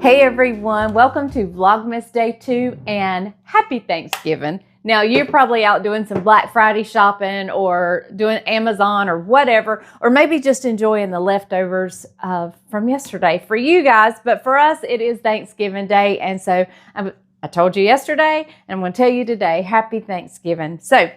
Hey everyone, welcome to Vlogmas Day 2 and happy Thanksgiving. Now you're probably out doing some Black Friday shopping or doing Amazon or whatever, or maybe just enjoying the leftovers from yesterday for you guys. But for us, it is Thanksgiving Day. And so I told you yesterday, and I'm going to tell you today, happy Thanksgiving. So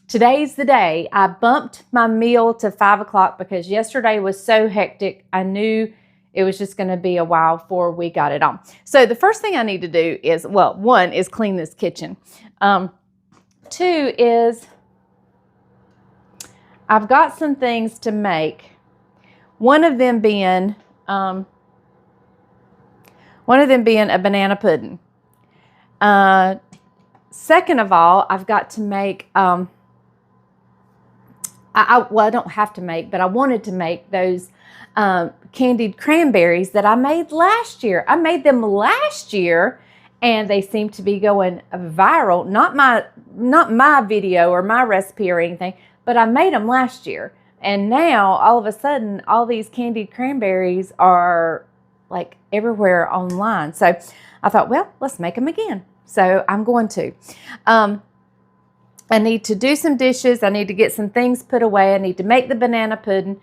today's the day. I bumped my meal to 5 o'clock because yesterday was so hectic. I knew it was just going to be a while before we got it on. So the first thing I need to do is, well, one is clean this kitchen. Two is I've got some things to make. One of them being a banana pudding. Second of all, I've got to make, well, I don't have to make, but I wanted to make those candied cranberries that I made last year. I made them last year and they seem to be going viral. Not my video or my recipe or anything, but I made them last year. And now all of a sudden, all these candied cranberries are like everywhere online. So I thought, well, let's make them again. So I'm going to. I need to do some dishes. I need to get some things put away. I need to make the banana pudding.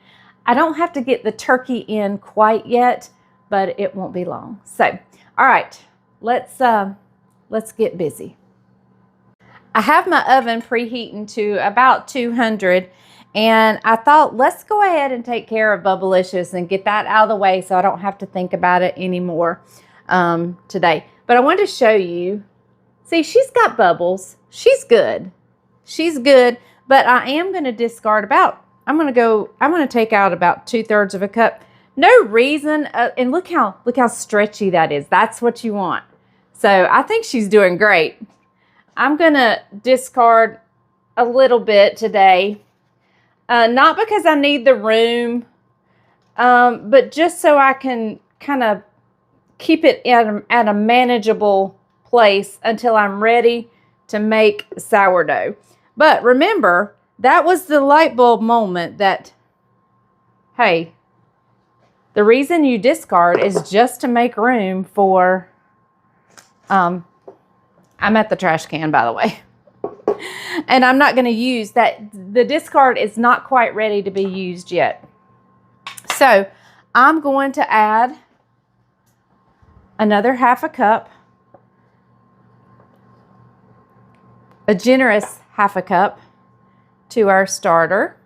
I don't have to get the turkey in quite yet, but it won't be long. So, all right, let's get busy. I have my oven preheating to about 200, and I thought let's go ahead and take care of Bubblicious and get that out of the way so I don't have to think about it anymore today. But I wanted to show you. See, she's got bubbles. She's good. She's good, but I am going to discard I'm going to take out about 2/3 of a cup. No reason. And look how stretchy that is. That's what you want. So I think she's doing great. I'm going to discard a little bit today. Not because I need the room, but just so I can kind of keep it at a manageable place until I'm ready to make sourdough. But remember, that was the light bulb moment that, hey, the reason you discard is just to make room for, I'm at the trash can, by the way. And I'm not going to use that. The discard is not quite ready to be used yet. So I'm going to add another 1/2 cup, a generous 1/2 cup to our starter,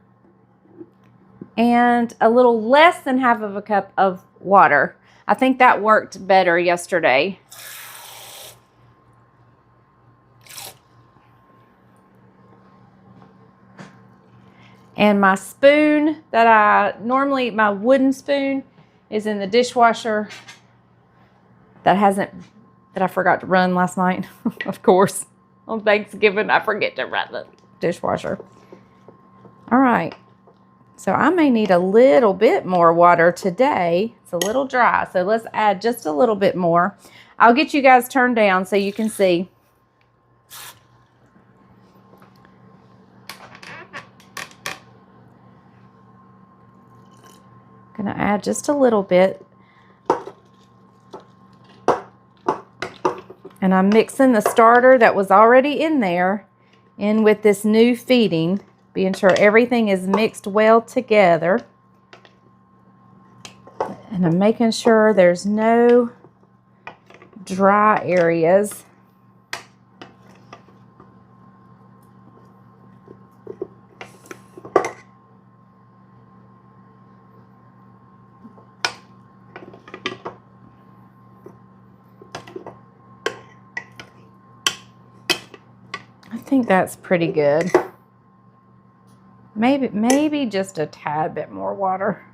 and a little less than 1/2 cup of water. I think that worked better yesterday. And my spoon that my wooden spoon is in the dishwasher that I forgot to run last night. Of course, on Thanksgiving, I forget to run the dishwasher. All right, so I may need a little bit more water today. It's a little dry, so let's add just a little bit more. I'll get you guys turned down so you can see. I'm gonna add just a little bit. And I'm mixing the starter that was already in there in with this new feeding, being sure everything is mixed well together. And I'm making sure there's no dry areas. I think that's pretty good. Maybe just a tad bit more water.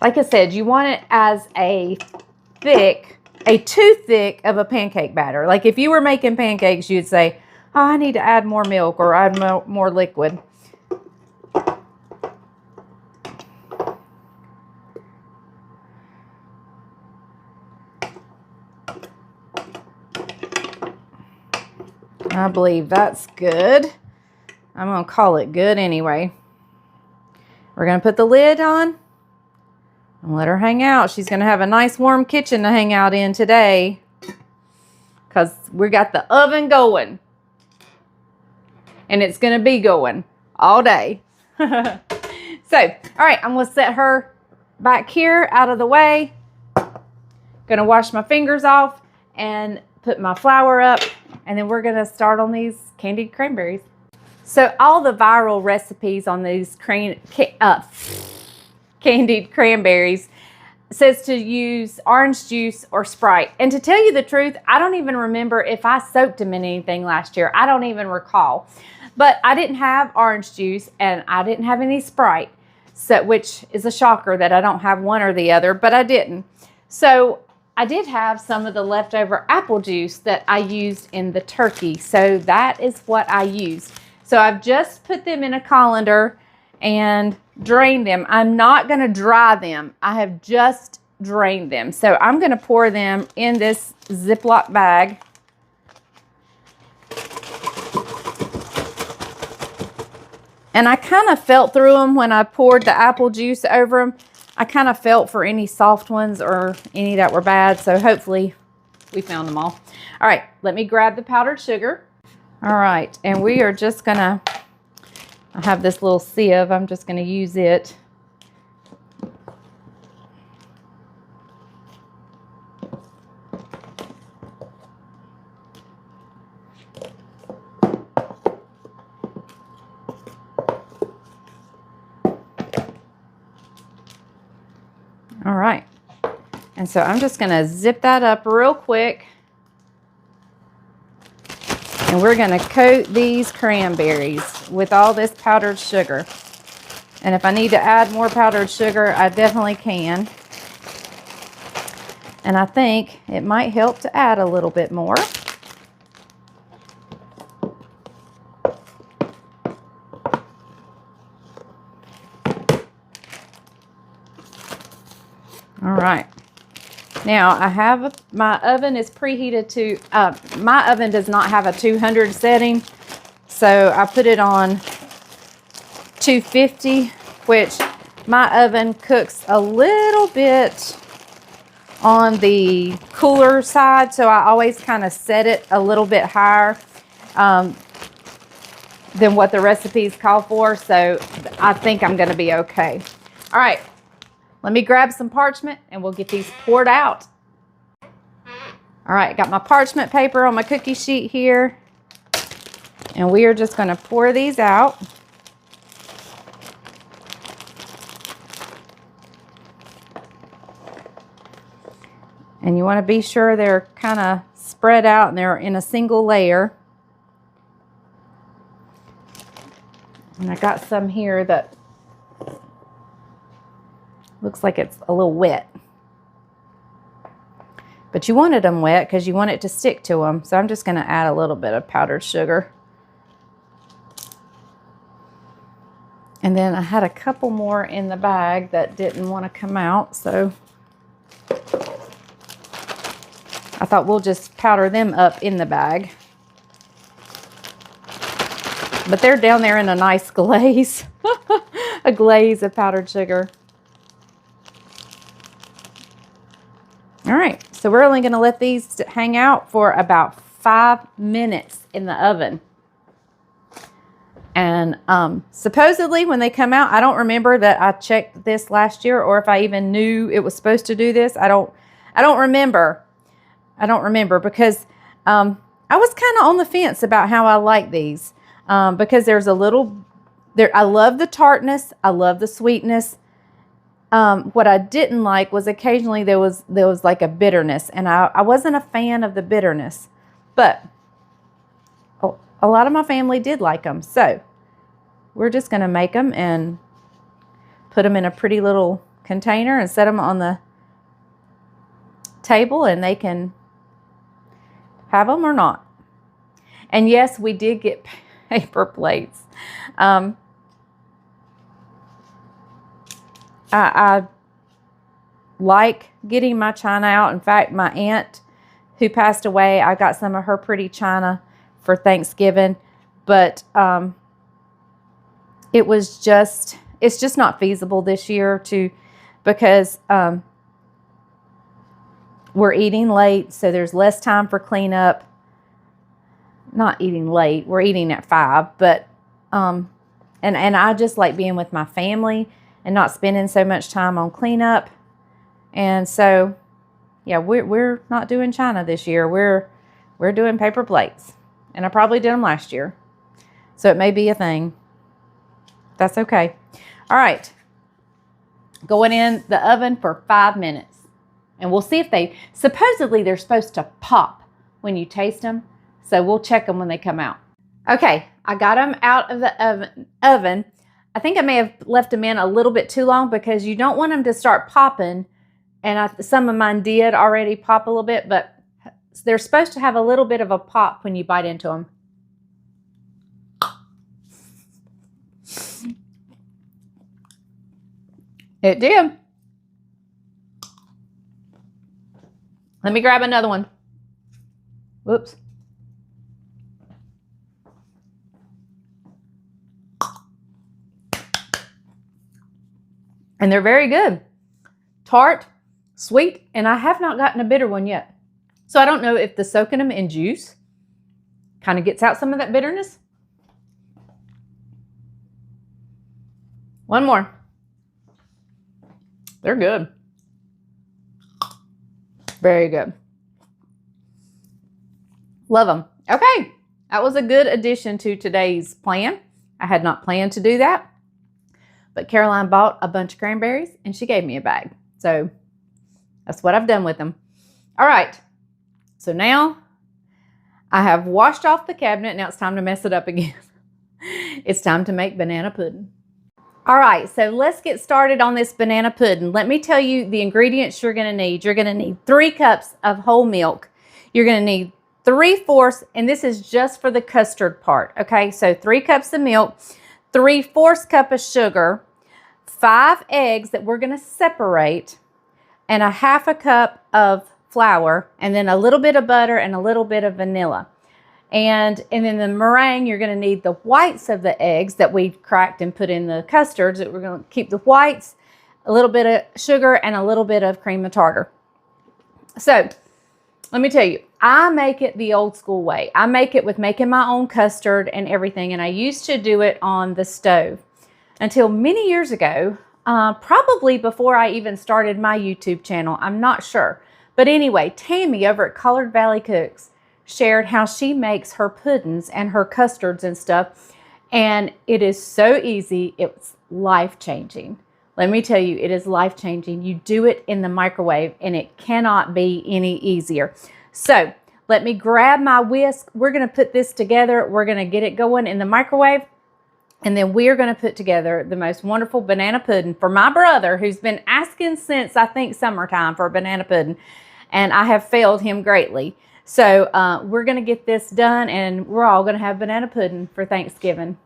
Like I said, you want it as too thick of a pancake batter. Like if you were making pancakes, you'd say, oh, I need to add more milk or add more liquid. I believe that's good. I'm going to call it good anyway. We're going to put the lid on and let her hang out. She's going to have a nice warm kitchen to hang out in today because we got the oven going. And it's going to be going all day. So, all right, I'm going to set her back here out of the way. Going to wash my fingers off and put my flour up. And then we're going to start on these candied cranberries. So all the viral recipes on these candied cranberries says to use orange juice or Sprite. And to tell you the truth, I don't even remember if I soaked them in anything last year. I don't even recall. But I didn't have orange juice and I didn't have any Sprite, so, which is a shocker that I don't have one or the other, but I didn't. So I did have some of the leftover apple juice that I used in the turkey. So that is what I used. So I've just put them in a colander and drained them. I'm not going to dry them. I have just drained them. So I'm going to pour them in this Ziploc bag. And I kind of felt through them when I poured the apple juice over them. I kind of felt for any soft ones or any that were bad. So hopefully we found them all. All right, let me grab the powdered sugar. All right, and we are just gonna, I have this little sieve. I'm just gonna use it. All right, and so I'm just gonna zip that up real quick. And we're going to coat these cranberries with all this powdered sugar. And if I need to add more powdered sugar, I definitely can. And I think it might help to add a little bit more. All right. Now I have my oven is preheated to, my oven does not have a 200 setting. So I put it on 250, which my oven cooks a little bit on the cooler side. So I always kind of set it a little bit higher than what the recipes call for. So I think I'm going to be okay. All right. Let me grab some parchment and we'll get these poured out. All right, got my parchment paper on my cookie sheet here. And we are just going to pour these out. And you want to be sure they're kind of spread out and they're in a single layer. And I got some here that looks like it's a little wet. But you wanted them wet because you want it to stick to them. So I'm just going to add a little bit of powdered sugar. And then I had a couple more in the bag that didn't want to come out. So I thought we'll just powder them up in the bag. But they're down there in a nice glaze. A glaze of powdered sugar. All right, so we're only going to let these hang out for about 5 minutes in the oven. And supposedly when they come out, I don't remember that I checked this last year or if I even knew it was supposed to do this. I don't remember. I don't remember because I was kind of on the fence about how I like these because there's a little there. I love the tartness. I love the sweetness. What I didn't like was occasionally there was like a bitterness, and I wasn't a fan of the bitterness, but a lot of my family did like them. So we're just going to make them and put them in a pretty little container and set them on the table, and they can have them or not. And yes, we did get paper plates. I like getting my china out. In fact, my aunt who passed away, I got some of her pretty china for Thanksgiving, but it was it's just not feasible this year because we're eating late, so there's less time for cleanup. Not eating late, we're eating at 5, but and I just like being with my family and not spending so much time on cleanup. And so, yeah, we're not doing china this year. We're doing paper plates, and I probably did them last year, so it may be a thing. That's okay. All right, going in the oven for 5 minutes, and we'll see if supposedly they're supposed to pop when you taste them, so we'll check them when they come out. Okay, I got them out of the oven. I think I may have left them in a little bit too long because you don't want them to start popping, and some of mine did already pop a little bit, but they're supposed to have a little bit of a pop when you bite into them. It did. Let me grab another one. Whoops. And they're very good. Tart, sweet, and I have not gotten a bitter one yet. So I don't know if the soaking them in juice kind of gets out some of that bitterness. One more. They're good. Very good. Love them. Okay, that was a good addition to today's plan. I had not planned to do that, but Caroline bought a bunch of cranberries and she gave me a bag. So that's what I've done with them. All right, so now I have washed off the cabinet. Now it's time to mess it up again. It's time to make banana pudding. All right, so let's get started on this banana pudding. Let me tell you the ingredients you're gonna need. You're gonna need 3 cups of whole milk. You're gonna need 3/4, and this is just for the custard part, okay? So 3 cups of milk, 3/4 cup of sugar, 5 eggs that we're gonna separate, and a 1/2 cup of flour, and then a little bit of butter and a little bit of vanilla. And then the meringue, you're gonna need the whites of the eggs that we cracked and put in the custards. We're gonna keep the whites, a little bit of sugar, and a little bit of cream of tartar. So let me tell you, I make it the old school way. I make it with making my own custard and everything, and I used to do it on the stove until many years ago, probably before I even started my YouTube channel. I'm not sure. But anyway, Tammy over at Collard Valley Cooks shared how she makes her puddings and her custards and stuff, and it is so easy. It's life-changing. Let me tell you, it is life-changing. You do it in the microwave, and it cannot be any easier. So let me grab my whisk. We're going to put this together. We're going to get it going in the microwave, and then we're going to put together the most wonderful banana pudding for my brother, who's been asking since, I think, summertime for a banana pudding, and I have failed him greatly. So we're going to get this done, and we're all going to have banana pudding for Thanksgiving.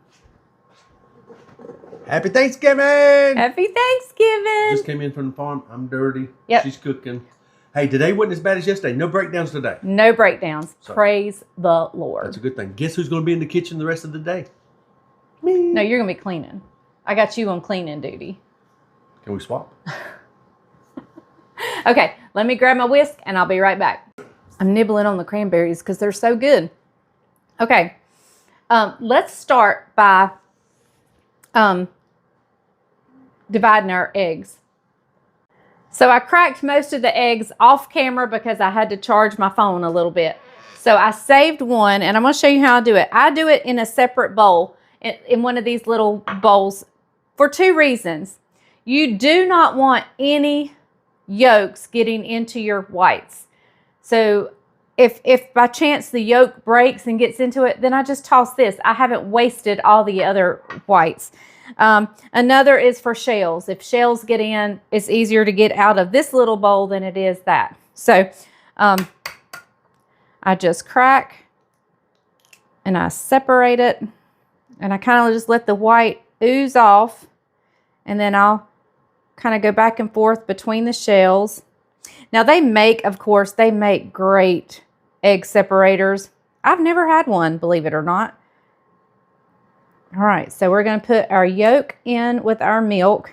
Happy Thanksgiving! Happy Thanksgiving! Just came in from the farm. I'm dirty. Yep. She's cooking. Hey, today wasn't as bad as yesterday. No breakdowns today. No breakdowns. So, praise the Lord. That's a good thing. Guess who's going to be in the kitchen the rest of the day? Me. No, you're going to be cleaning. I got you on cleaning duty. Can we swap? Okay, let me grab my whisk, and I'll be right back. I'm nibbling on the cranberries because they're so good. Okay, let's start by dividing our eggs. So I cracked most of the eggs off camera because I had to charge my phone a little bit. So I saved one, and I'm going to show you how I do it. I do it in a separate bowl, in one of these little bowls, for 2 reasons. You do not want any yolks getting into your whites. So if by chance the yolk breaks and gets into it, then I just toss this. I haven't wasted all the other whites. Another is for shells. If shells get in, it's easier to get out of this little bowl than it is that. So I just crack and I separate it, and I kind of just let the white ooze off, and then I'll kind of go back and forth between the shells. Now they make, of course, they make great egg separators. I've never had one, believe it or not. All right, so we're going to put our yolk in with our milk.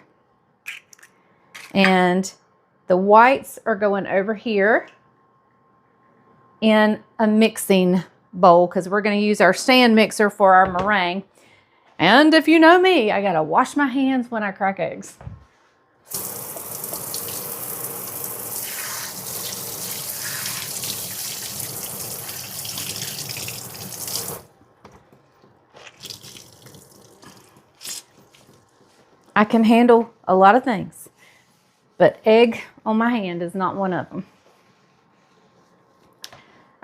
And the whites are going over here in a mixing bowl because we're going to use our stand mixer for our meringue. And if you know me, I got to wash my hands when I crack eggs. I can handle a lot of things, but egg on my hand is not one of them.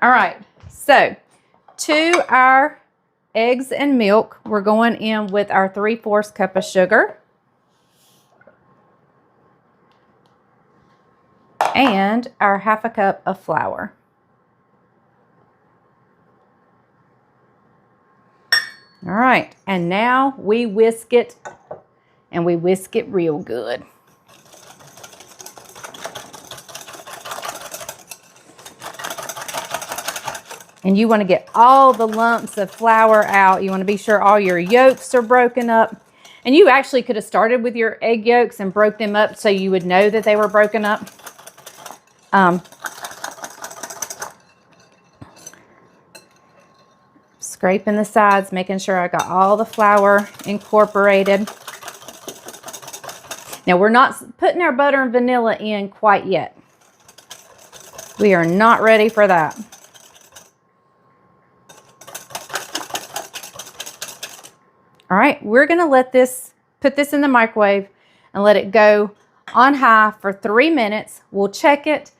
All right, so to our eggs and milk, we're going in with our 3/4 cup of sugar and our 1/2 cup of flour. All right, and now we whisk it. And we whisk it real good. And you want to get all the lumps of flour out. You want to be sure all your yolks are broken up. And you actually could have started with your egg yolks and broke them up so you would know that they were broken up. Scraping the sides, making sure I got all the flour incorporated. Now, we're not putting our butter and vanilla in quite yet. We are not ready for that. All right, we're going to put this in the microwave and let it go on high for 3 minutes. We'll check it,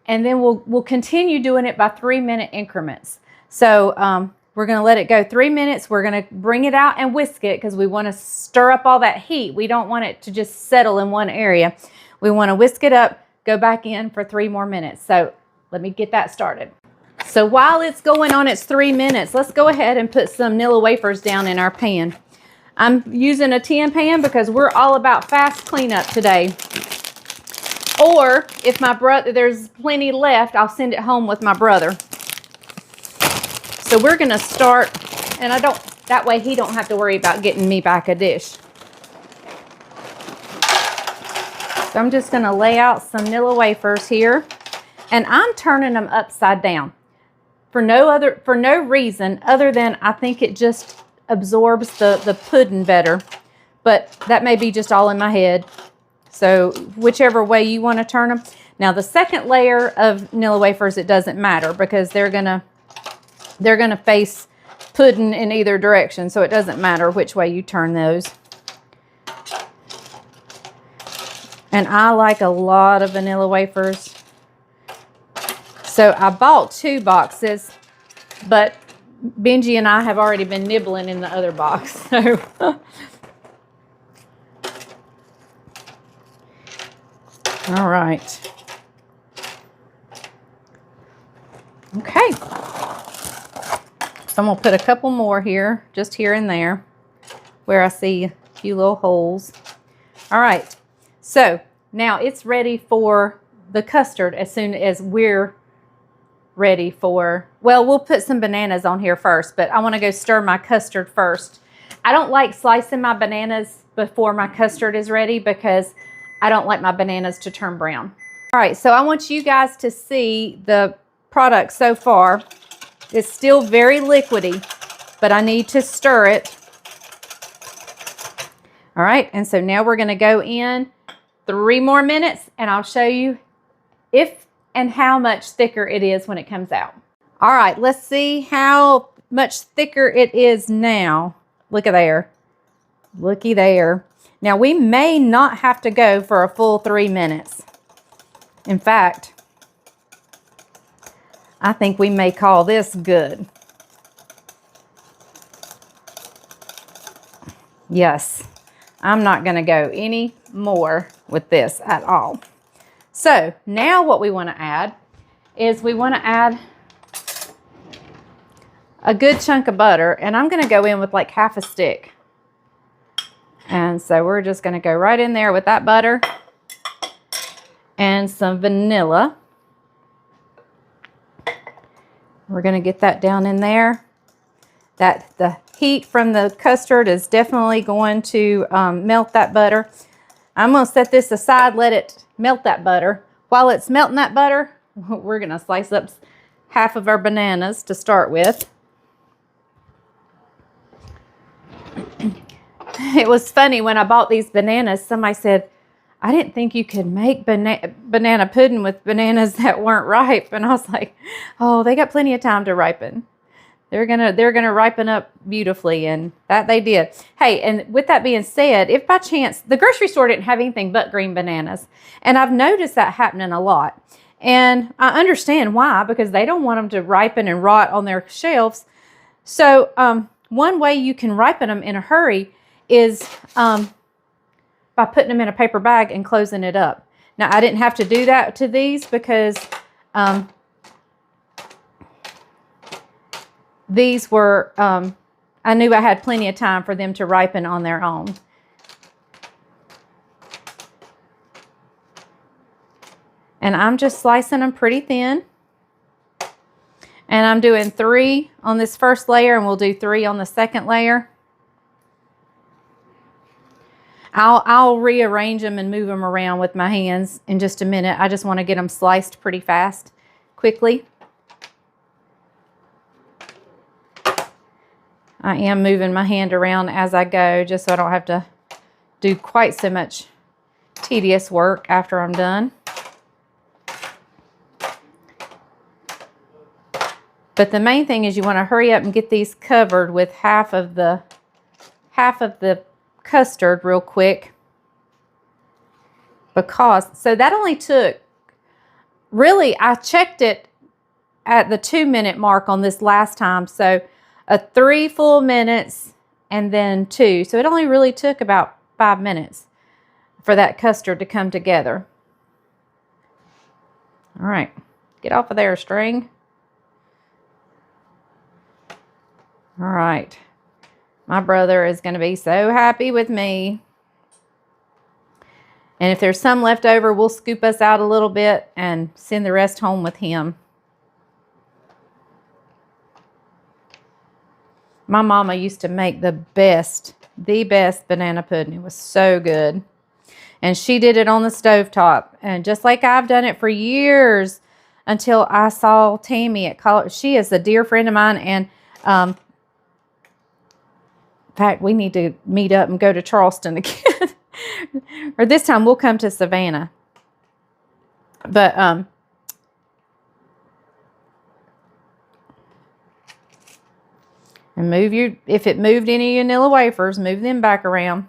and then we'll continue doing it by 3-minute increments. So, we're going to let it go 3 minutes. We're going to bring it out and whisk it because we want to stir up all that heat. We don't want it to just settle in one area. We want to whisk it up, go back in for 3 more minutes. So let me get that started. So while it's going on its 3 minutes, let's go ahead and put some Nilla wafers down in our pan. I'm using a tin pan because we're all about fast cleanup today. Or if there's plenty left, I'll send it home with my brother. So we're going to start, and that way he don't have to worry about getting me back a dish. So I'm just going to lay out some Nilla wafers here, and I'm turning them upside down for no reason other than I think it just absorbs the pudding better, but that may be just all in my head. So whichever way you want to turn them. Now the second layer of Nilla wafers, it doesn't matter because they're gonna face pudding in either direction, so it doesn't matter which way you turn those. And I like a lot of vanilla wafers. So I bought 2 boxes, but Benji and I have already been nibbling in the other box. So all right. Okay. So I'm going to put a couple more here, just here and there, where I see a few little holes. All right. So now it's ready for the custard as soon as we're ready for, well, we'll put some bananas on here first, but I want to go stir my custard first. I don't like slicing my bananas before my custard is ready because I don't like my bananas to turn brown. All right, so I want you guys to see the product so far. It's still very liquidy, but I need to stir it. All right, and so now we're going to go in 3 more minutes, and I'll show you if and how much thicker it is when it comes out. All right, let's see how much thicker it is now. Look at there. Looky there. Now, we may not have to go for a full 3 minutes. In fact, I think we may call this good. Yes, I'm not going to go any more with this at all. So now what we want to add is we want to add a good chunk of butter, and I'm going to go in with like half a stick. And so we're just going to go right in there with that butter and some vanilla. We're going to get that down in there. The heat from the custard is definitely going to melt that butter. I'm going to set this aside, let it melt that butter. While it's melting that butter, we're going to slice up half of our bananas to start with. It was funny when I bought these bananas, somebody said, I didn't think you could make banana pudding with bananas that weren't ripe. And I was like, oh, they got plenty of time to ripen. They're gonna ripen up beautifully, and that they did. Hey, and with that being said, if by chance the grocery store didn't have anything but green bananas, and I've noticed that happening a lot, and I understand why, because they don't want them to ripen and rot on their shelves. So one way you can ripen them in a hurry is by putting them in a paper bag and closing it up. Now, I didn't have to do that to these because these were, I knew I had plenty of time for them to ripen on their own. And I'm just slicing them pretty thin. And I'm doing 3 on this first layer, and we'll do 3 on the second layer. I'll rearrange them and move them around with my hands in just a minute. I just want to get them sliced pretty fast, quickly. I am moving my hand around as I go, just so I don't have to do quite so much tedious work after I'm done. But the main thing is you want to hurry up and get these covered with half of the custard real quick, because so that only took, really, I checked it at the 2-minute mark on this last time, so 3 full minutes and then 2, so it only really took about 5 minutes for that custard to come together. All right, get off of there, string. All right. My brother is going to be so happy with me. And if there's some left over, we'll scoop us out a little bit and send the rest home with him. My mama used to make the best banana pudding. It was so good. And she did it on the stovetop. And just like I've done it for years until I saw Tammy at college. She is a dear friend of mine, and in fact, we need to meet up and go to Charleston again. Or this time we'll come to Savannah. But and if it moved any vanilla wafers, move them back around.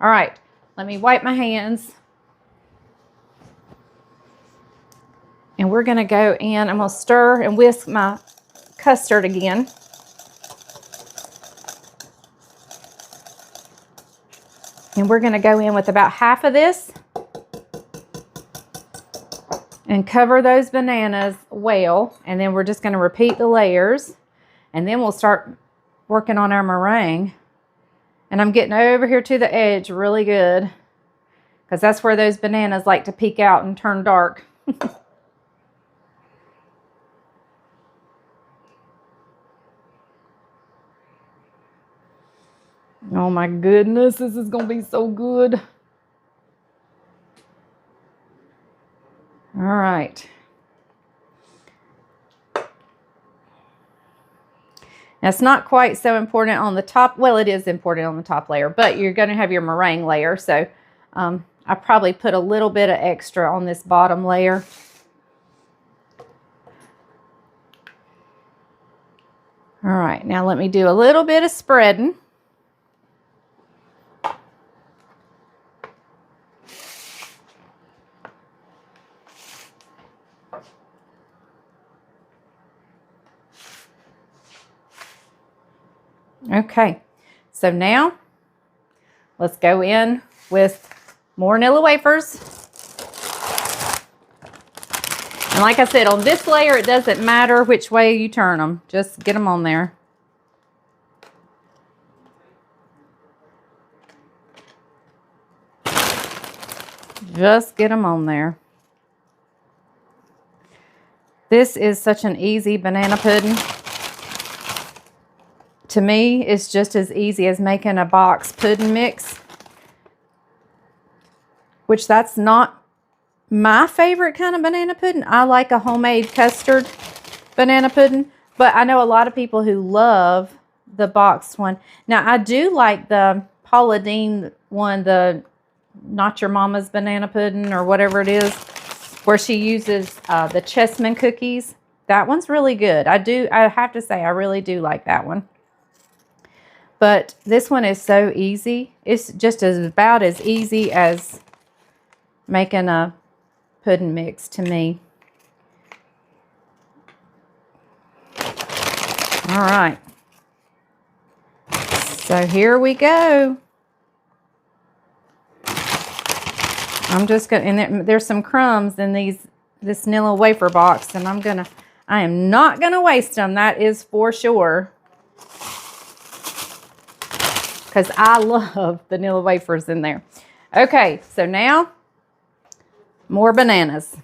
All right, let me wipe my hands. And we're going to go in. I'm going to stir and whisk my custard again. And we're going to go in with about half of this and cover those bananas well. And then we're just going to repeat the layers. And then we'll start working on our meringue. And I'm getting over here to the edge really good, because that's where those bananas like to peek out and turn dark. Oh my goodness, this is going to be so good. All right. Now, it's not quite so important on the top. Well, it is important on the top layer, but you're going to have your meringue layer. So I probably put a little bit of extra on this bottom layer. All right, now let me do a little bit of spreading. Okay, so now let's go in with more vanilla wafers. And like I said, on this layer, it doesn't matter which way you turn them. Just get them on there. Just get them on there. This is such an easy banana pudding. to me, it's just as easy as making a box pudding mix, which that's not my favorite kind of banana pudding. I like a homemade custard banana pudding, but I know a lot of people who love the boxed one. Now, I do like the Paula Deen one, the Not Your Mama's banana pudding or whatever it is, where she uses the chessman cookies. That one's really good. I have to say, I really do like that one. But this one is so easy. It's just about as easy as making a pudding mix to me. All right. So here we go. I'm just gonna, and there's some crumbs in this Nilla wafer box, and I am not gonna waste them. That is for sure, because I love the Nilla wafers in there. Okay, so now more bananas.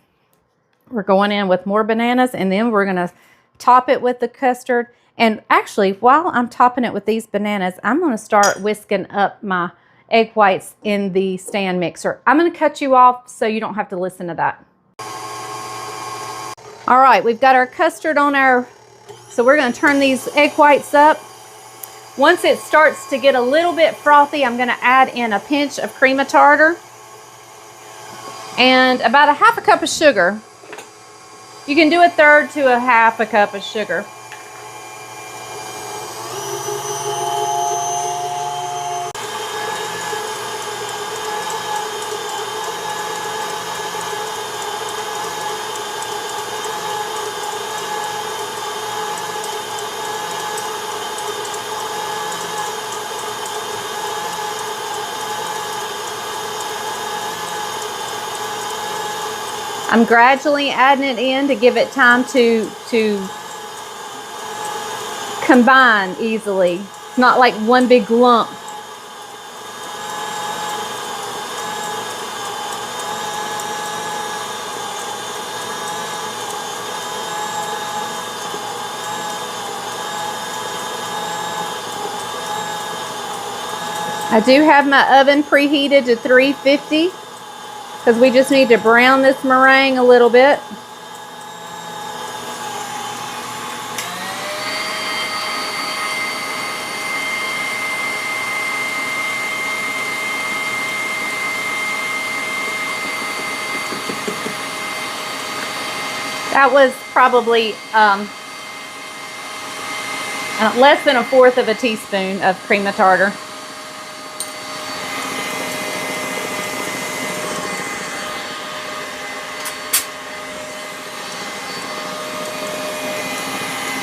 We're going in with more bananas, and then we're gonna top it with the custard. And actually, while I'm topping it with these bananas, I'm gonna start whisking up my egg whites in the stand mixer. I'm gonna cut you off so you don't have to listen to that. All right, we've got our custard on so we're gonna turn these egg whites up. Once it starts to get a little bit frothy, I'm gonna add in a pinch of cream of tartar and about a half a cup of sugar. You can do a third to a half a cup of sugar. I'm gradually adding it in to give it time to combine easily. It's not like one big lump. I do have my oven preheated to 350. Because we just need to brown this meringue a little bit. That was probably less than a fourth of a teaspoon of cream of tartar.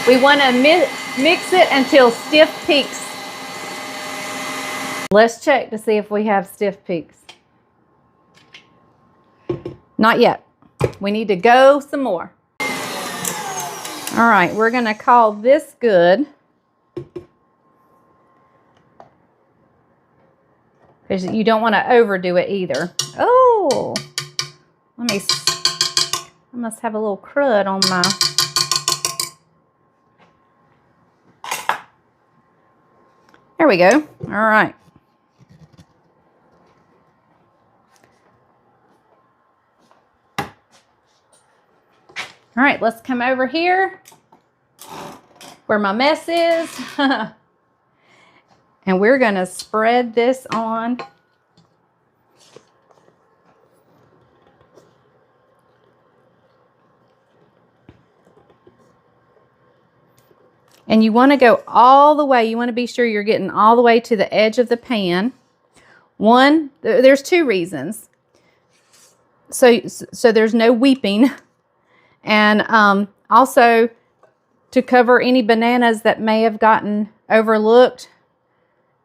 We want to mix it until stiff peaks. Let's check to see if we have stiff peaks. Not yet. We need to go some more. All right, we're going to call this good. Because you don't want to overdo it either. Oh, I must have a little crud on my... There we go. All right. All right, let's come over here where my mess is. And we're going to spread this on. And you want to go all the way. You want to be sure you're getting all the way to the edge of the pan. One, there's two reasons. So there's no weeping. And also to cover any bananas that may have gotten overlooked,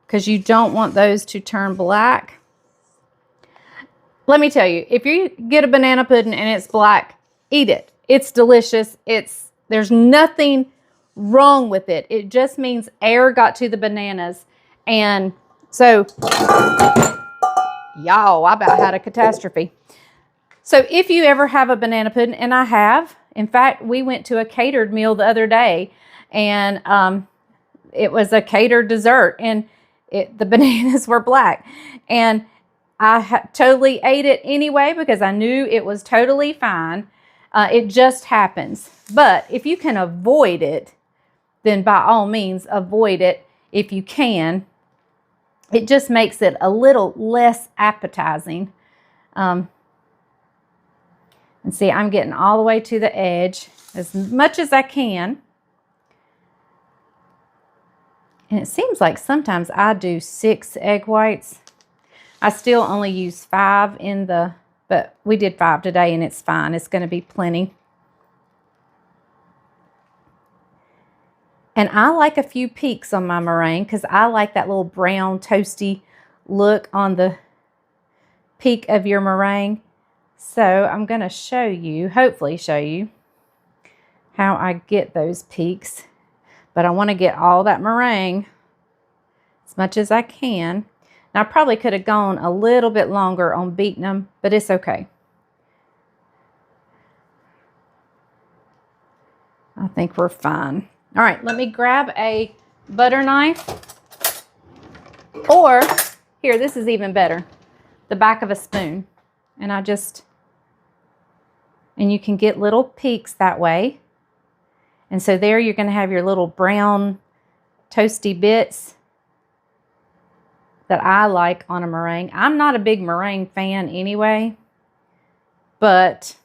because you don't want those to turn black. Let me tell you, if you get a banana pudding and it's black, eat it. It's delicious. There's nothing wrong with it. It just means air got to the bananas. And so, y'all, I about had a catastrophe. So if you ever have a banana pudding, and I have, in fact, we went to a catered meal the other day, and it was a catered dessert, and the bananas were black. And I totally ate it anyway because I knew it was totally fine. It just happens. But if you can avoid it, then by all means avoid it if you can. It just makes it a little less appetizing. And see, I'm getting all the way to the edge as much as I can. And it seems like sometimes I do 6 egg whites. I still only use 5 in the, but we did 5 today and it's fine. It's going to be plenty. And I like a few peaks on my meringue because I like that little brown toasty look on the peak of your meringue. So I'm going to show you, hopefully show you, how I get those peaks. But I want to get all that meringue as much as I can. Now, I probably could have gone a little bit longer on beating them, but it's okay. I think we're fine. All right, let me grab a butter knife. Or, here, this is even better. The back of a spoon. And you can get little peaks that way. And so there you're going to have your little brown toasty bits that I like on a meringue. I'm not a big meringue fan anyway, but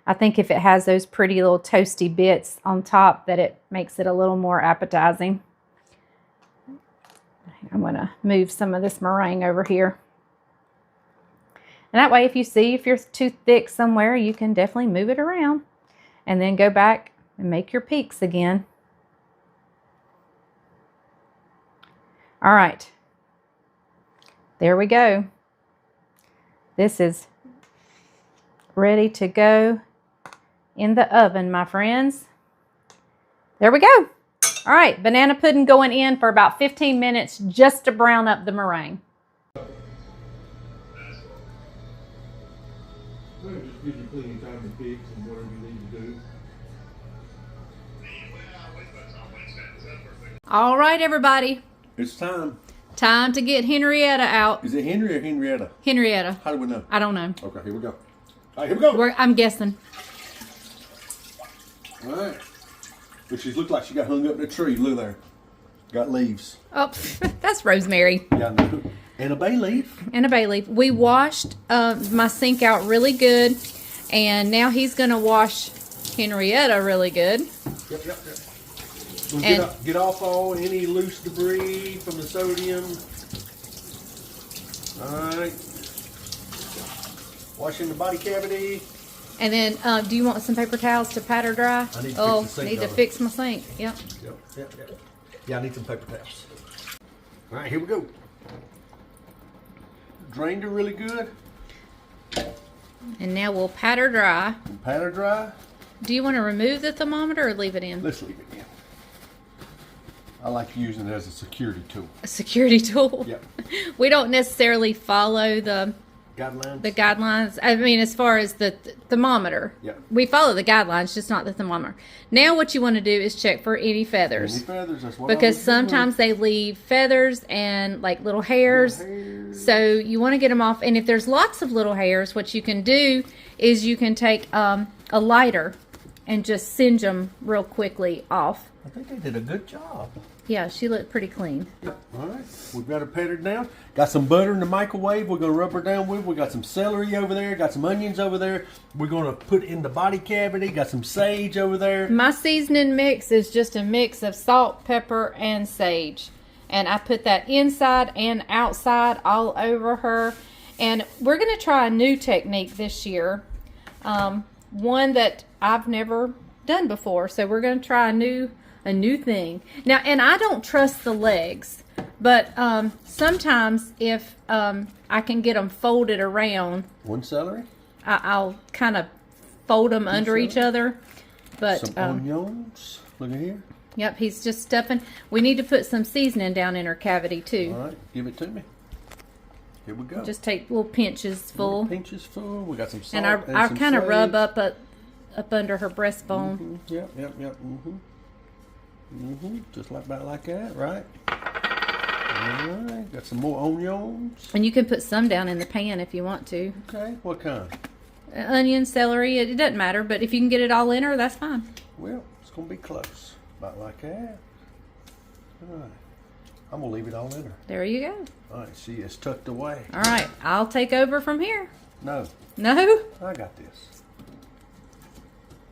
I think if it has those pretty little toasty bits on top, that it makes it a little more appetizing. I'm going to move some of this meringue over here. And that way, if you see if you're too thick somewhere, you can definitely move it around and then go back and make your peaks again. All right. There we go. This is ready to go in the oven, my friends. There we go. All right, banana pudding going in for about 15 minutes just to brown up the meringue. Well, just give you plenty of time to fix and whatever you need to do. All right, everybody. It's time. Time to get Henrietta out. Is it Henry or Henrietta? Henrietta. How do we know? I don't know. Okay, here we go. All right, here we go. I'm guessing. All right. But she looked like she got hung up in a tree. Look there. Got leaves. Oh, that's rosemary. Yeah, I know. And a bay leaf. And a bay leaf. We washed my sink out really good. And now he's going to wash Henrietta really good. Yep. We'll get off all any loose debris from the sodium. All right. Washing the body cavity. And then, do you want some paper towels to pat her dry? I need to fix the sink. Need to fix my sink. Yep. Yep. Yeah, I need some paper towels. All right, here we go. Drained her really good. And now we'll pat her dry. Pat her dry. Do you want to remove the thermometer or leave it in? Let's leave it in. I like using it as a security tool. A security tool? Yep. We don't necessarily follow the guidelines. I mean, as far as the thermometer. Yep. We follow the guidelines, just not the thermometer. Now what you want to do is check for any feathers. Any feathers, that's what because sometimes they leave feathers and like little hairs. So you want to get them off. And if there's lots of little hairs, what you can do is you can take a lighter and just singe them real quickly off. I think they did a good job. Yeah, she looked pretty clean. Yep. All right, we've got her patted down. Got some butter in the microwave we're going to rub her down with. We got some celery over there. Got some onions over there. We're going to put in the body cavity. Got some sage over there. My seasoning mix is just a mix of salt, pepper, and sage. And I put that inside and outside all over her. And we're going to try a new technique this year. One that I've never done before. So we're going to try a new thing. Now, and I don't trust the legs, but sometimes if I can get them folded around. One celery? I'll kind of fold them under each other. But some onions. Look at here. Yep, he's just stuffing. We need to put some seasoning down in her cavity too. All right, give it to me. Here we go. Just take little pinches full. Little pinches full. We got some salt and I kind of rub up under her breastbone. Yep. Just like about like that, right? All right, got some more onions. And you can put some down in the pan if you want to. Okay, what kind? Onion, celery, it doesn't matter, but if you can get it all in her, that's fine. Well, it's going to be close. About like that. All right. I'm going to leave it all in her. There you go. All right, see, it's tucked away. All right, I'll take over from here. No. No? I got this.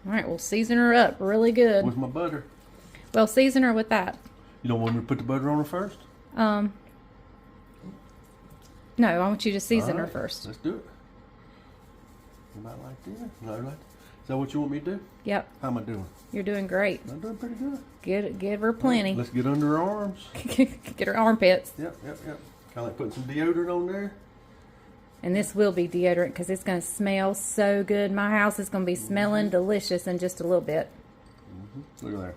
All right, we'll season her up really good. With my butter. Well, season her with that. You don't want me to put the butter on her first? No, I want you to season her All right, first. Let's do it. About like this. No, like, is that what you want me to do? Yep. How am I doing? You're doing great. I'm doing pretty good. Give her plenty. Let's get under her arms. Get her armpits. Yep. Kind of like putting some deodorant on there. And this will be deodorant because it's going to smell so good. My house is going to be smelling delicious in just a little bit. Look at there.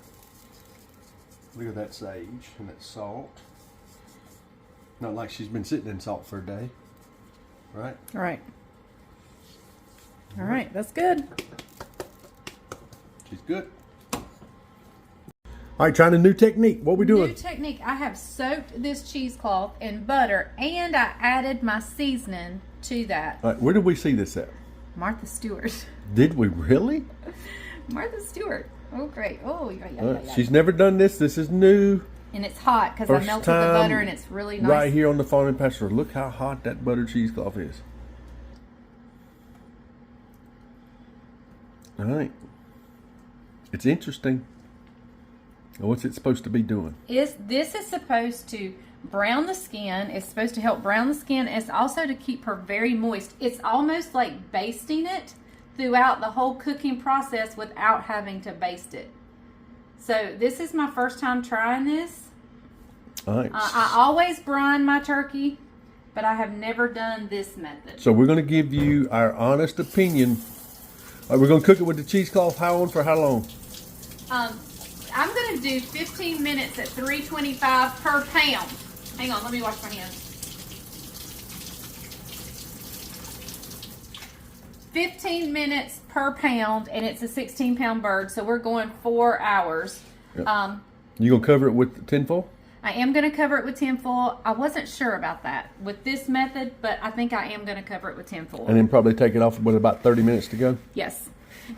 Look at that sage and that salt. Not like she's been sitting in salt for a day. Right? Right. All right, that's good. She's good. All right, trying a new technique. What we doing? New technique. I have soaked this cheesecloth in butter and I added my seasoning to that. All right, where did we see this at? Martha Stewart. Did we really? Martha Stewart. Oh, great. Oh, yeah. She's never done this. This is new. And it's hot because I melted the butter and it's really nice. Right here on the Farm and Pasture. Look how hot that butter cheesecloth is. All right. It's interesting. What's it supposed to be doing? This is supposed to brown the skin. It's supposed to help brown the skin. It's also to keep her very moist. It's almost like basting it throughout the whole cooking process without having to baste it. So this is my first time trying this. All right. I always brine my turkey, but I have never done this method. So we're going to give you our honest opinion. We're going to cook it with the cheesecloth. For how long? I'm going to do 15 minutes at 325 per pound. Hang on, let me wash my hands. 15 minutes per pound, and it's a 16-pound bird, so we're going 4 hours. Yep. You going to cover it with tinfoil? I am going to cover it with tinfoil. I wasn't sure about that with this method, but I think I am going to cover it with tinfoil. And then probably take it off with about 30 minutes to go? Yes.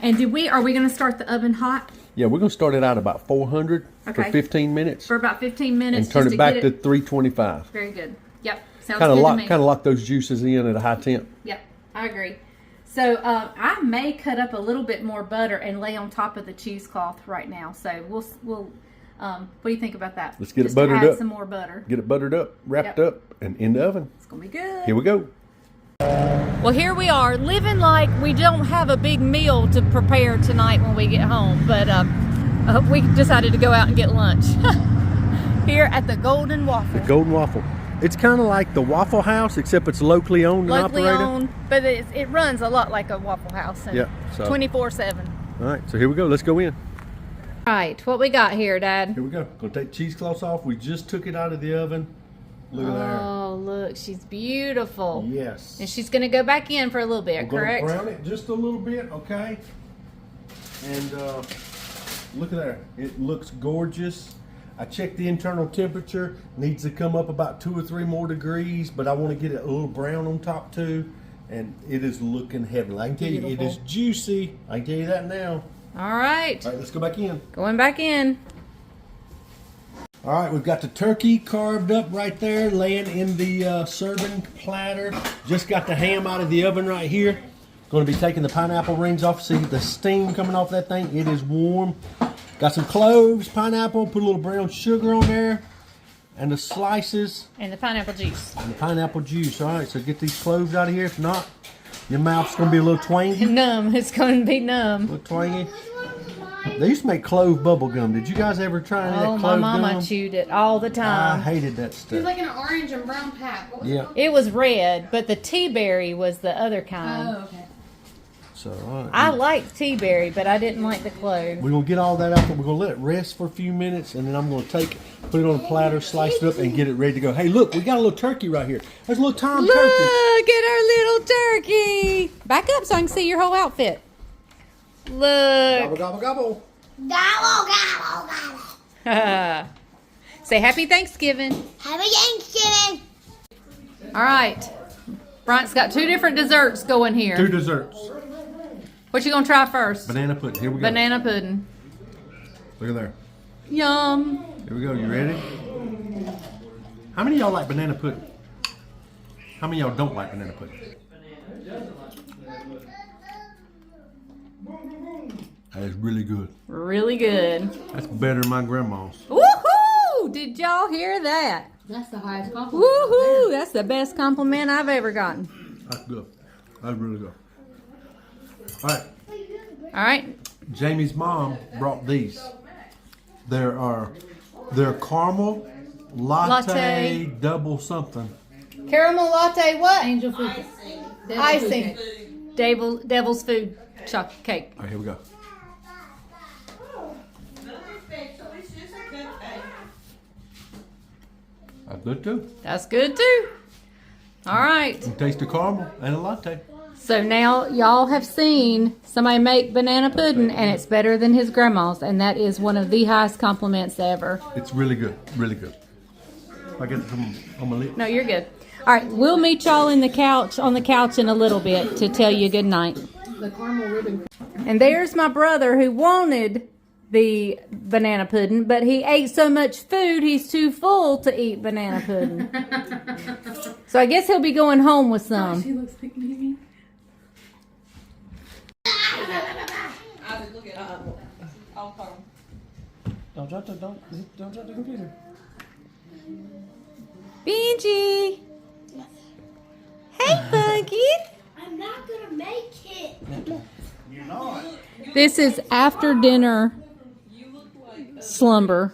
And are we going to start the oven hot? Yeah, we're going to start it out about 400 for 15 minutes. For about 15 minutes. And turn it back to 325. Very good. Yep. Sounds good to me. Kind of lock those juices in at a high temp. Yep, I agree. So I may cut up a little bit more butter and lay on top of the cheesecloth right now. So we'll what do you think about that? Let's get it buttered up. Some more butter. Get it buttered up, wrapped up, and in the oven. It's going to be good. Here we go. Well, here we are, living like we don't have a big meal to prepare tonight when we get home. But we decided to go out and get lunch here at the Golden Waffle. The Golden Waffle. It's kind of like the Waffle House, except it's locally owned and operated. Locally owned, but it runs a lot like a Waffle House. And 24/7. All right, so here we go. Let's go in. All right, what we got here, Dad? Here we go. Gonna take cheesecloths off. We just took it out of the oven. Look at there. Oh, look, she's beautiful. Yes. And she's gonna go back in for a little bit, correct? We're gonna brown it just a little bit, okay? And look at there. It looks gorgeous. I checked the internal temperature. Needs to come up about 2 or 3 more degrees, but I want to get it a little brown on top too. And it is looking heavenly. I can tell you, it is juicy. I can tell you that now. All right. All right, let's go back in. Going back in. All right, we've got the turkey carved up right there, laying in the serving platter. Just got the ham out of the oven right here. Going to be taking the pineapple rings off. See the steam coming off that thing? It is warm. Got some cloves, pineapple, put a little brown sugar on there, and the slices. And the pineapple juice. And the pineapple juice. All right, so get these cloves out of here. If not, your mouth's going to be a little twangy. Numb. It's going to be numb. A little twangy. They used to make clove bubble gum. Did you guys ever try any of that clove gum? My mama chewed it all the time. I hated that stuff. It was like an orange and brown pack. What was it called? It was red, but the tea berry was the other kind. Oh, okay. So, all right. I liked tea berry, but I didn't like the clove. We're going to get all that out, but we're going to let it rest for a few minutes, and then I'm going to put it on a platter, slice it up, and get it ready to go. Hey, look, we got a little turkey right here. There's a little Tom turkey. Look at our little turkey. Back up so I can see your whole outfit. Look. Gobble, gobble, gobble. Gobble, gobble, gobble. Say Happy Thanksgiving. Happy Thanksgiving. All right. Bryant's got 2 different desserts going here. 2 desserts. What you gonna try first? Banana pudding. Here we go. Banana pudding. Look at there. Yum. Here we go. You ready? How many of y'all like banana pudding? How many of y'all don't like banana pudding? That is really good. Really good. That's better than my grandma's. Woohoo! Did y'all hear that? That's the highest compliment. Woohoo! That's the best compliment I've ever gotten. That's good. That's really good. All right. All right. Jamie's mom brought these. They're caramel latte double something. Caramel latte what? Angel food. Icing. Devil's food chocolate cake. All right, here we go. That's good too. That's good too. All right. You taste the caramel and a latte. So now y'all have seen somebody make banana pudding and it's better than his grandma's, and that is one of the highest compliments ever. It's really good. Really good. I get it on my lip. No, you're good. All right, we'll meet y'all on the couch in a little bit to tell you good night. The caramel ribbon. And there's my brother who wanted the banana pudding, but he ate so much food he's too full to eat banana pudding. So I guess he'll be going home with some. She looks like me. Don't drop the computer. Benji. Hey, Buggy. I'm not gonna make it. You're not. This is after dinner slumber.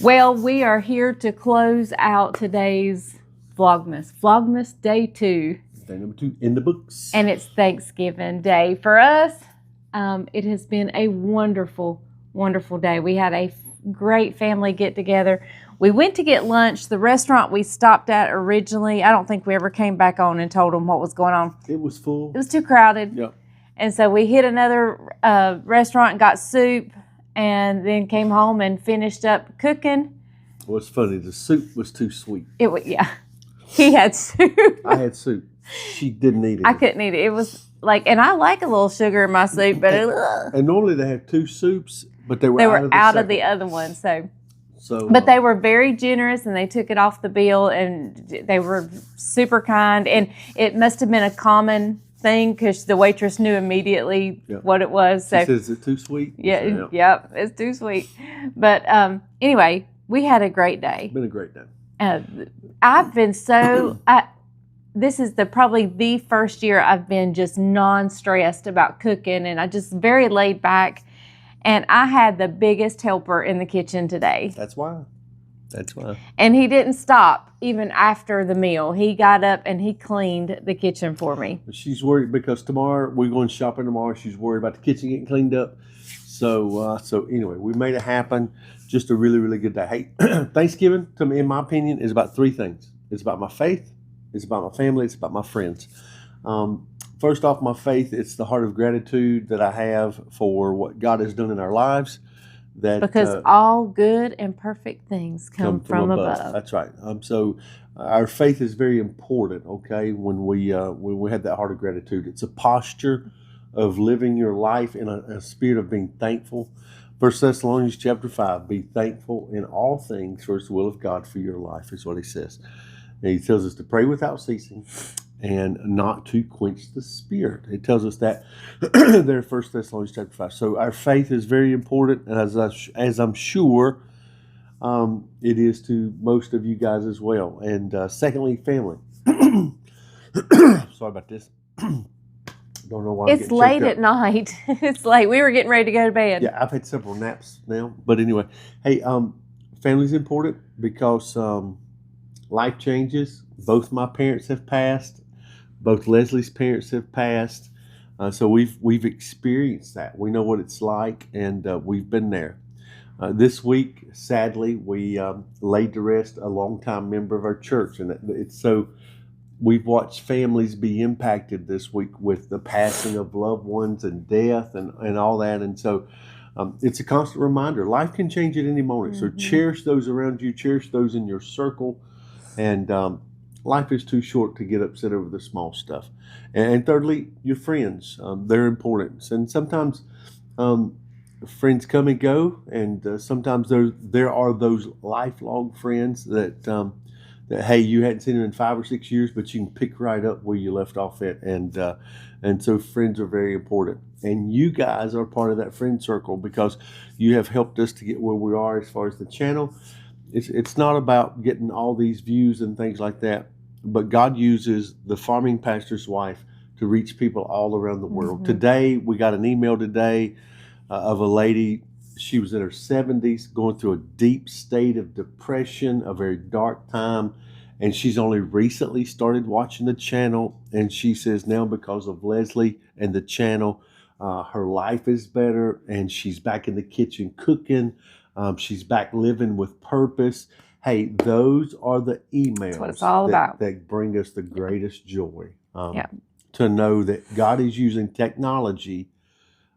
Well, we are here to close out today's Vlogmas. Vlogmas Day 2. Day number 2 in the books. And it's Thanksgiving Day. For us, it has been a wonderful, wonderful day. We had a great family get together. We went to get lunch. The restaurant we stopped at originally, I don't think we ever came back on and told them what was going on. It was full. It was too crowded. Yep. And so we hit another restaurant and got soup, and then came home and finished up cooking. Well, it's funny. The soup was too sweet. It was, yeah. He had soup. I had soup. She didn't eat it. I couldn't eat it. It was like, and I like a little sugar in my soup, but and normally they have 2 soups, but they were out of the other one. So, but they were very generous, and they took it off the bill, and they were super kind. And it must have been a common thing because the waitress knew immediately what it was. So, she says, is it too sweet? Yeah, yep, it's too sweet. But anyway, we had a great day. It's been a great day. I've been so. This is probably the first year I've been just non-stressed about cooking, and I just very laid back. And I had the biggest helper in the kitchen today. That's why. And he didn't stop even after the meal. He got up and he cleaned the kitchen for me. She's worried because tomorrow we're going shopping tomorrow. She's worried about the kitchen getting cleaned up. So anyway, we made it happen. Just a really, really good day. Hey, Thanksgiving, to me, in my opinion, is about 3 things. It's about my faith. It's about my family. It's about my friends. First off, my faith, it's the heart of gratitude that I have for what God has done in our lives. Because all good and perfect things come from above. That's right. So our faith is very important, okay, when we have that heart of gratitude. It's a posture of living your life in a spirit of being thankful. 1 Thessalonians chapter 5, be thankful in all things, for it's the will of God for your life, is what he says. And he tells us to pray without ceasing and not to quench the spirit. It tells us that there in 1 Thessalonians chapter 5. So our faith is very important, and as I'm sure it is to most of you guys as well. And secondly, family. Sorry about this. Don't know why. It's late at night. It's late. We were getting ready to go to bed. Yeah, I've had several naps now. But anyway, hey, family's important because life changes. Both my parents have passed. Both Leslie's parents have passed. So we've experienced that. We know what it's like, and we've been there. This week, sadly, we laid to rest a longtime member of our church, and it's so we've watched families be impacted this week with the passing of loved ones and death and all that, and so it's a constant reminder. Life can change at any moment, so cherish those around you, cherish those in your circle, and life is too short to get upset over the small stuff. And thirdly, your friends, they're important, and sometimes friends come and go, and sometimes there are those lifelong friends that hey, you hadn't seen them in 5 or 6 years, but you can pick right up where you left off at, and so friends are very important, and you guys are part of that friend circle because you have helped us to get where we are as far as the channel. It's not about getting all these views and things like that, but God uses the farming pastor's wife to reach people all around the world. Today, we got an email today of a lady. She was in her 70s, going through a deep state of depression, a very dark time, and she's only recently started watching the channel, and she says now because of Leslie and the channel, her life is better, and she's back in the kitchen cooking. She's back living with purpose. Hey, those are the emails That's what it's all about. That bring us the greatest joy. To know that God is using technology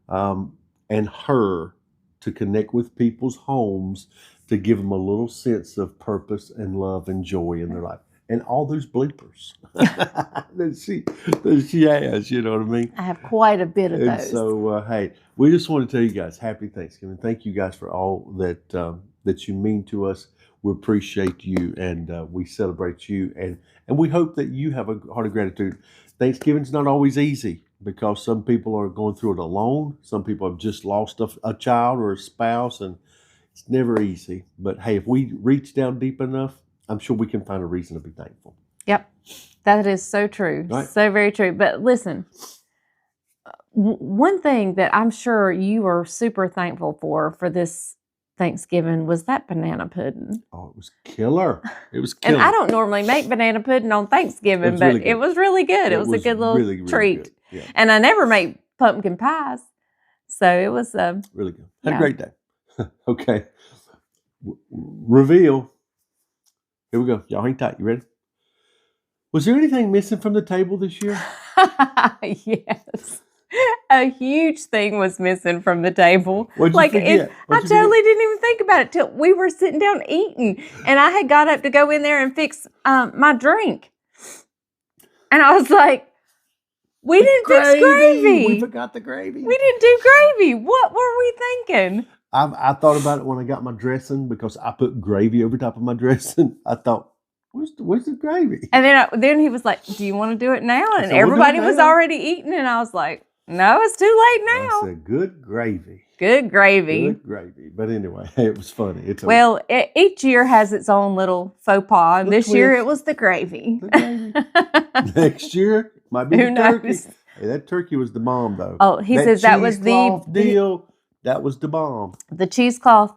and her to connect with people's homes, to give them a little sense of purpose and love and joy in their life. And all those bloopers that she has, you know what I mean? I have quite a bit of and those. So, hey, we just want to tell you guys, happy Thanksgiving. Thank you guys for all that you mean to us. We appreciate you, and we celebrate you. And we hope that you have a heart of gratitude. Thanksgiving's not always easy, because some people are going through it alone. Some people have just lost a child or a spouse, and it's never easy. But hey, if we reach down deep enough, I'm sure we can find a reason to be thankful. Yep, that is so true. Right? So very true. But listen, one thing that I'm sure you are super thankful for this Thanksgiving was that banana pudding. Oh, it was killer. It was killer. And I don't normally make banana pudding on Thanksgiving, but it was really good. It was a good little treat. Good. Yeah. And I never make pumpkin pies. So it was really good. Had a great day. Okay. Reveal. Here we go. Y'all hang tight. You ready? Was there anything missing from the table this year? Yes. A huge thing was missing from the table. What'd you forget? I totally didn't even think about it till we were sitting down eating. And I had got up to go in there and fix my drink. And I was like, we didn't fix gravy. We forgot the gravy. We didn't do gravy. What were we thinking? I thought about it when I got my dressing, because I put gravy over top of my dressing. I thought, where's the gravy? And then he was like, do you want to do it now? And everybody was already eating. And I was like, no, it's too late now. I said, good gravy. Good gravy. Good gravy. But anyway, it was funny. Each year has its own little faux pas. And this year it was the gravy. Next year might be the turkey. Hey, that turkey was the bomb, though. Oh, he says that was the deal. That was the bomb. The cheesecloth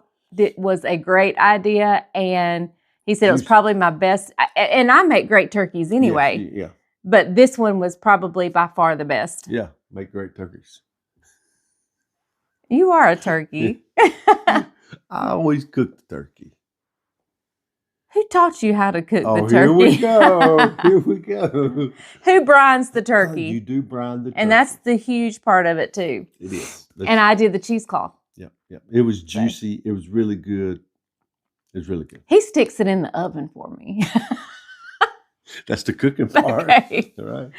was a great idea, and he said it was probably my best. And I make great turkeys anyway. Yeah. But this one was probably by far the best. Yeah, make great turkeys. You are a turkey. I always cook the turkey. Who taught you how to cook the turkey? Here we go. Here we go. Who brines the turkey? You do brine the turkey. And that's the huge part of it, too. It is. And I did the cheesecloth. Yeah. It was juicy. It was really good. It was really good. He sticks it in the oven for me. That's the cooking part. Okay. All right.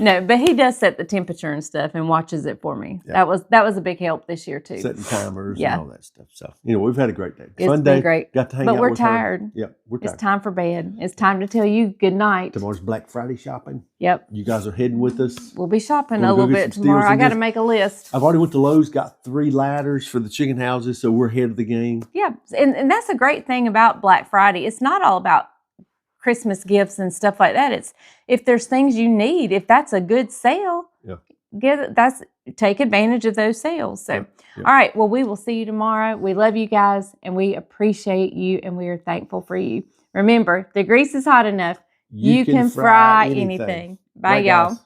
No, but he does set the temperature and stuff and watches it for me. Yeah. That was a big help this year too. Setting timers and all that stuff. So, we've had a great day. Fun day. Great. Got to hang out with her. But we're tired. Yep, we're tired. It's time for bed. It's time to tell you good night. Tomorrow's Black Friday shopping. Yep. You guys are heading with us. We'll be shopping a little bit tomorrow. I got to make a list. I've already went to Lowe's, got 3 ladders for the chicken houses, so we're ahead of the game. Yeah, and that's a great thing about Black Friday. It's not all about Christmas gifts and stuff like that. It's if there's things you need, if that's a good sale, take advantage of those sales. So, all right, well, we will see you tomorrow. We love you guys, and we appreciate you, and we are thankful for you. Remember, the grease is hot enough. You can fry anything. Bye, y'all.